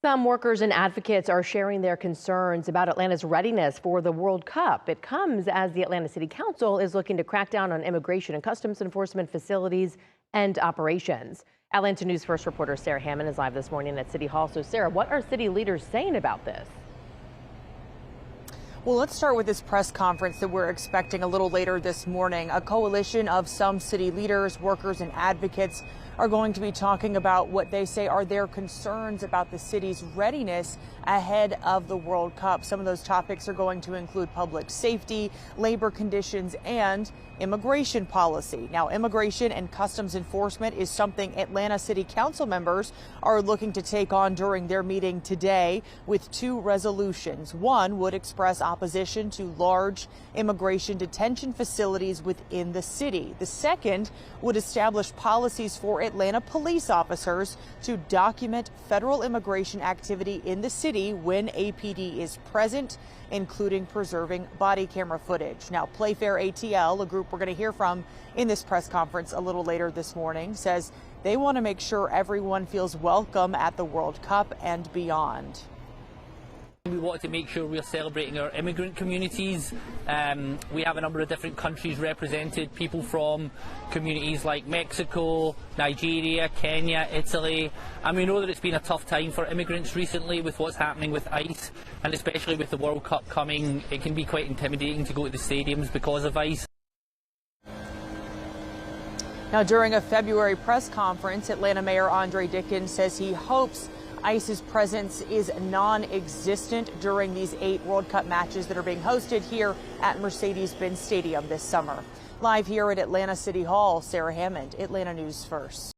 Some workers and advocates are sharing their concerns about Atlanta's readiness for the World Cup. It comes as the Atlanta City Council is looking to crack down on immigration and customs enforcement facilities and operations. Atlanta News First reporter Sarah Hammond is live this morning at City Hall. So Sarah, what are city leaders saying about this? Well, let's start with this press conference that we're expecting a little later this morning. A coalition of some city leaders, workers, and advocates are going to be talking about what they say are their concerns about the city's readiness ahead of the World Cup. Some of those topics are going to include public safety, labor conditions, and immigration policy. Now, immigration and customs enforcement is something Atlanta City Council members are looking to take on during their meeting today with two resolutions. One would express opposition to large immigration detention facilities within the city. The second would establish policies for Atlanta police officers to document federal immigration activity in the city when APD is present, including preserving body camera footage. Now, Playfair ATL, a group we're going to hear from in this press conference a little later this morning, says they want to make sure everyone feels welcome at the World Cup and beyond. We wanted to make sure we're celebrating our immigrant communities. We have a number of different countries represented, people from communities like Mexico, Nigeria, Kenya, Italy, and we know that it's been a tough time for immigrants recently with what's happening with ICE, and especially with the World Cup coming, it can be quite intimidating to go to the stadiums because of ICE. Now, during a February press conference, Atlanta Mayor Andre Dickens says he hopes ICE's presence is non-existent during these 8 World Cup matches that are being hosted here at Mercedes-Benz Stadium this summer. Live here at Atlanta City Hall, Sarah Hammond, Atlanta News First.